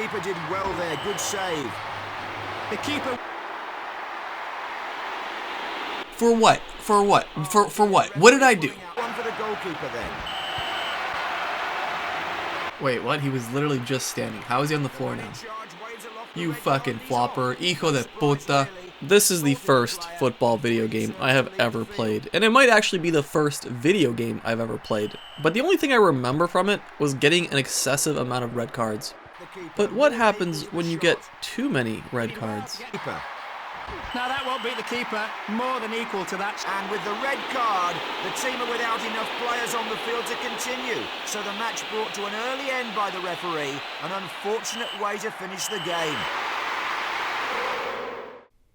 keeper did well there. Good save. The keeper... For what? For what? For what? What did I do? One for the goalkeeper then. Wait, what? He was literally just standing. How is he on the floor now? You fucking flopper. Hijo de puta. This is the first football video game I have ever played, and it might actually be the first video game I've ever played, but the only thing I remember from it was getting an excessive amount of red cards. But what happens when you get too many red cards? Now that won't beat the keeper, more than equal to that. And with the red card, the team are without enough players on the field to continue. So the match brought to an early end by the referee, an unfortunate way to finish the game.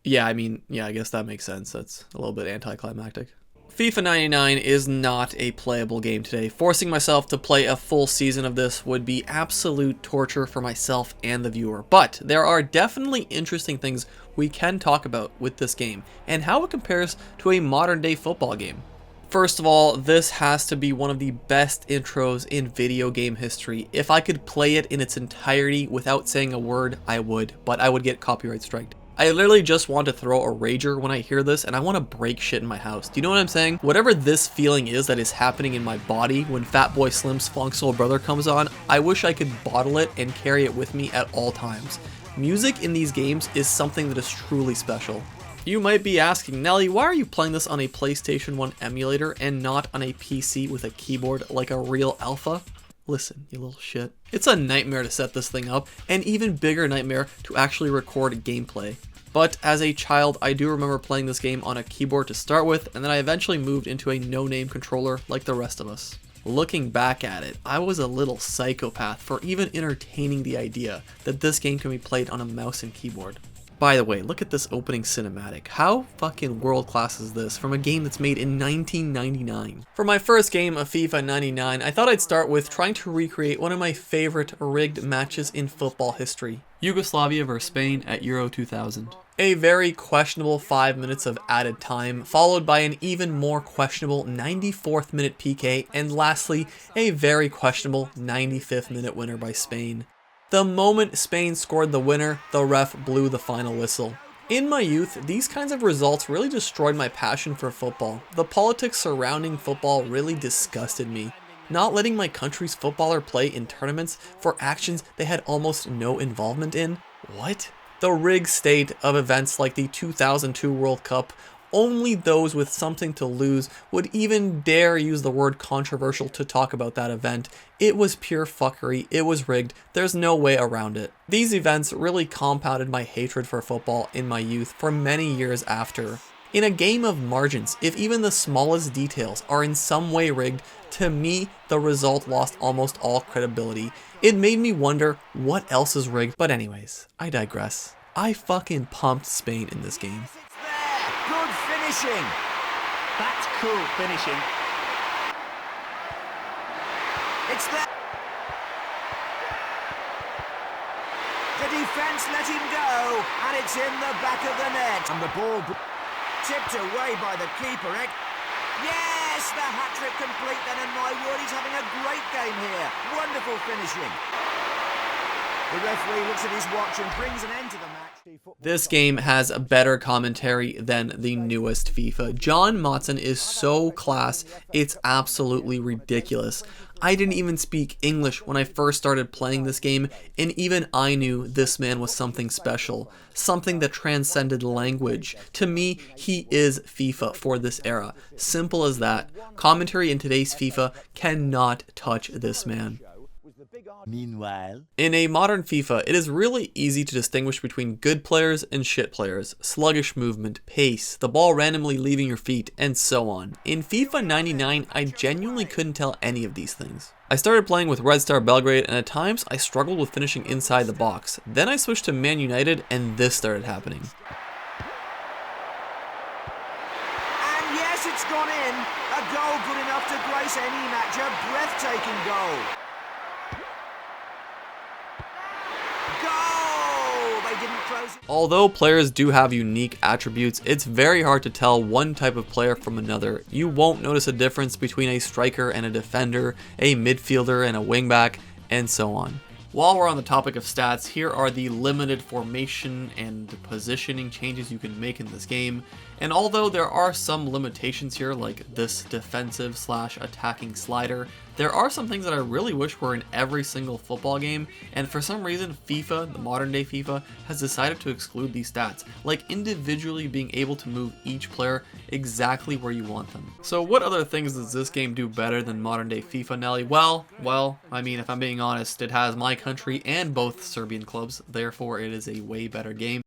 Yeah, I mean, I guess that makes sense. That's a little bit anticlimactic. FIFA 99 is not a playable game today. Forcing myself to play a full season of this would be absolute torture for myself and the viewer. But there are definitely interesting things we can talk about with this game and how it compares to a modern day football game. First of all, this has to be one of the best intros in video game history. If I could play it in its entirety without saying a word, I would, but I would get copyright striked. I literally just want to throw a rager when I hear this, and I want to break shit in my house. Do you know what I'm saying? Whatever this feeling is that is happening in my body when Fatboy Slim's Funk Soul Brother comes on, I wish I could bottle it and carry it with me at all times. Music in these games is something that is truly special. You might be asking, Nelly, why are you playing this on a PlayStation 1 emulator and not on a PC with a keyboard like a real alpha? Listen, you little shit. It's a nightmare to set this thing up, and even bigger nightmare to actually record gameplay. But as a child, I do remember playing this game on a keyboard to start with, and then I eventually moved into a no-name controller like the rest of us. Looking back at it, I was a little psychopath for even entertaining the idea that this game can be played on a mouse and keyboard. By the way, look at this opening cinematic. How fucking world class is this from a game that's made in 1999? For my first game of FIFA 99, I thought I'd start with trying to recreate one of my favorite rigged matches in football history. Yugoslavia vs Spain at Euro 2000. A very questionable 5 minutes of added time, followed by an even more questionable 94th minute PK, and lastly, a very questionable 95th minute winner by Spain. The moment Spain scored the winner, the ref blew the final whistle. In my youth, these kinds of results really destroyed my passion for football. The politics surrounding football really disgusted me. Not letting my country's footballer play in tournaments for actions they had almost no involvement in? What? The rigged state of events like the 2002 World Cup, only those with something to lose would even dare use the word controversial to talk about that event. It was pure fuckery, it was rigged, there's no way around it. These events really compounded my hatred for football in my youth for many years after. In a game of margins, if even the smallest details are in some way rigged, to me, the result lost almost all credibility. It made me wonder what else is rigged, but anyways, I digress. I fucking pumped Spain in this game. Good finishing. That's cool finishing. It's there. The defense let him go, and it's in the back of the net. And the ball tipped away by the keeper. Yes, the hat-trick complete then, and my word, he's having a great game here. Wonderful finishing. The referee looks at his watch and brings an end to the match. This game has a better commentary than the newest FIFA. John Motson is so class, it's absolutely ridiculous. I didn't even speak English when I first started playing this game, and even I knew this man was something special, something that transcended language. To me, he is FIFA for this era. Simple as that. Commentary in today's FIFA cannot touch this man. Meanwhile, in a modern FIFA, it is really easy to distinguish between good players and shit players, sluggish movement, pace, the ball randomly leaving your feet, and so on. In FIFA 99, I genuinely couldn't tell any of these things. I started playing with Red Star Belgrade, and at times I struggled with finishing inside the box. Then I switched to Man United, and this started happening. And yes, it's gone in. A goal good enough to grace any match, a breathtaking goal. Although players do have unique attributes, it's very hard to tell one type of player from another. You won't notice a difference between a striker and a defender, a midfielder and a wingback, and so on. While we're on the topic of stats, here are the limited formation and positioning changes you can make in this game. And although there are some limitations here, like this defensive/attacking slider, there are some things that I really wish were in every single football game, and for some reason FIFA, the modern day FIFA, has decided to exclude these stats, like individually being able to move each player exactly where you want them. So what other things does this game do better than modern day FIFA, Nelly? Well, I mean, if I'm being honest, it has my country and both Serbian clubs, therefore it is a way better game.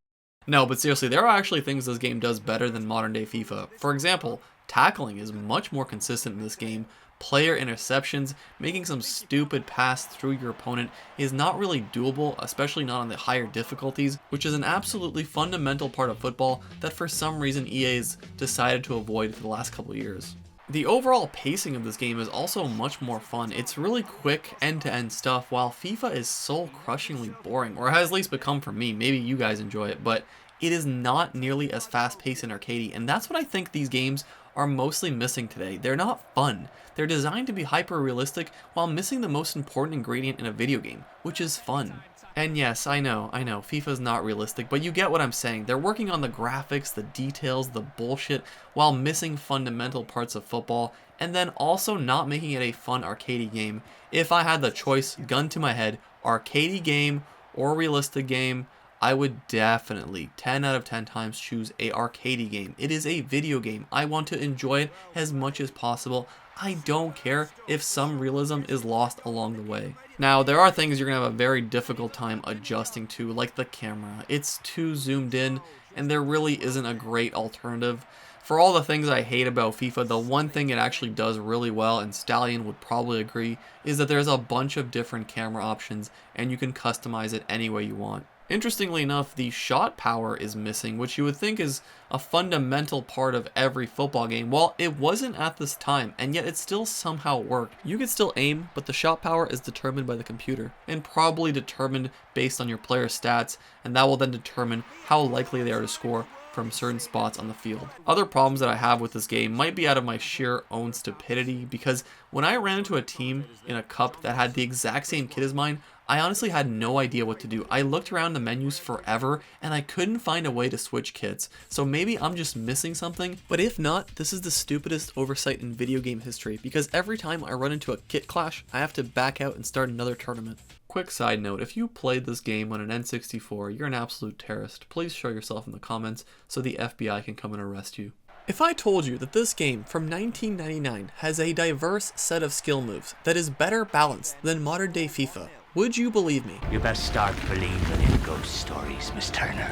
No, but seriously, there are actually things this game does better than modern day FIFA. For example, tackling is much more consistent in this game. Player interceptions, making some stupid pass through your opponent is not really doable, especially not on the higher difficulties, which is an absolutely fundamental part of football that for some reason EA's decided to avoid for the last couple years. The overall pacing of this game is also much more fun. It's really quick end-to-end stuff, while FIFA is soul-crushingly boring, or has at least become for me. Maybe you guys enjoy it, but it is not nearly as fast-paced and arcadey, and that's what I think these games are mostly missing today. They're not fun. They're designed to be hyper-realistic while missing the most important ingredient in a video game, which is fun. And yes, I know, FIFA's not realistic, but you get what I'm saying. They're working on the graphics, the details, the bullshit, while missing fundamental parts of football, and then also not making it a fun arcadey game. If I had the choice, gun to my head, arcadey game or realistic game, I would definitely 10 out of 10 times choose a arcadey game. It is a video game. I want to enjoy it as much as possible. I don't care if some realism is lost along the way. Now, there are things you're going to have a very difficult time adjusting to, like the camera. It's too zoomed in, and there really isn't a great alternative. For all the things I hate about FIFA, the one thing it actually does really well, and Stallion would probably agree, is that there's a bunch of different camera options, and you can customize it any way you want. Interestingly enough, the shot power is missing, which you would think is a fundamental part of every football game. Well, it wasn't at this time, and yet it still somehow worked. You can still aim, but the shot power is determined by the computer, and probably determined based on your player's stats, and that will then determine how likely they are to score from certain spots on the field. Other problems that I have with this game might be out of my sheer own stupidity, because when I ran into a team in a cup that had the exact same kit as mine, I honestly had no idea what to do. I looked around the menus forever and I couldn't find a way to switch kits. So maybe I'm just missing something, but if not, this is the stupidest oversight in video game history, because every time I run into a kit clash, I have to back out and start another tournament. Quick side note, if you played this game on an N64, you're an absolute terrorist. Please show yourself in the comments so the FBI can come and arrest you. If I told you that this game from 1999 has a diverse set of skill moves that is better balanced than modern day FIFA, would you believe me? You best start believing in ghost stories, Miss Turner.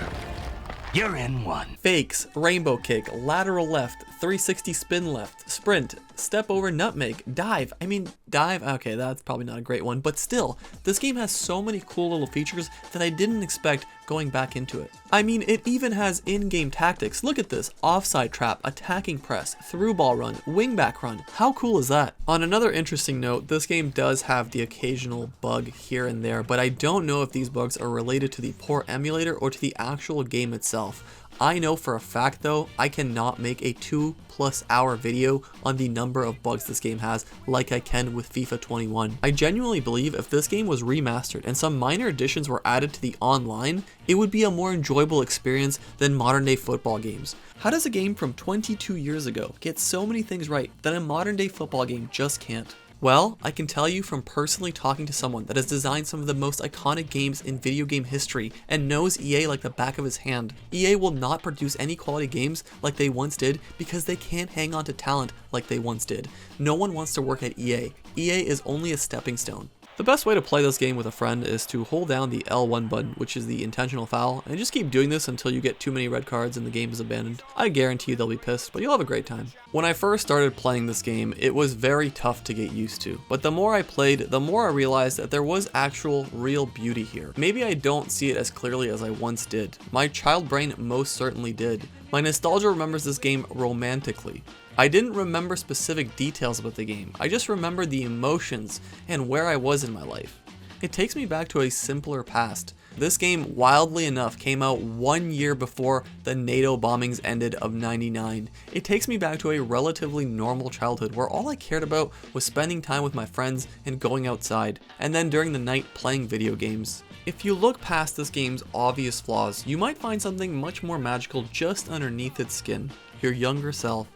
You're in one. Fakes, rainbow kick, lateral left, 360 spin left, sprint, step over nutmeg, dive. Okay, that's probably not a great one, but still, this game has so many cool little features that I didn't expect going back into it. It even has in-game tactics. Look at this: offside trap, attacking press, through ball run, wingback run. How cool is that? On another interesting note, this game does have the occasional bug here and there, but I don't know if these bugs are related to the poor emulator or to the actual game itself. I know for a fact though, I cannot make a 2+ hour video on the number of bugs this game has like I can with FIFA 21. I genuinely believe if this game was remastered and some minor additions were added to the online, it would be a more enjoyable experience than modern day football games. How does a game from 22 years ago get so many things right that a modern day football game just can't? Well, I can tell you from personally talking to someone that has designed some of the most iconic games in video game history and knows EA like the back of his hand. EA will not produce any quality games like they once did because they can't hang on to talent like they once did. No one wants to work at EA. EA is only a stepping stone. The best way to play this game with a friend is to hold down the L1 button, which is the intentional foul, and just keep doing this until you get too many red cards and the game is abandoned. I guarantee you they'll be pissed, but you'll have a great time. When I first started playing this game, it was very tough to get used to, but the more I played, the more I realized that there was actual real beauty here. Maybe I don't see it as clearly as I once did. My child brain most certainly did. My nostalgia remembers this game romantically. I didn't remember specific details about the game, I just remembered the emotions and where I was in my life. It takes me back to a simpler past. This game, wildly enough, came out 1 year before the NATO bombings ended of '99. It takes me back to a relatively normal childhood where all I cared about was spending time with my friends and going outside, and then during the night playing video games. If you look past this game's obvious flaws, you might find something much more magical just underneath its skin: your younger self.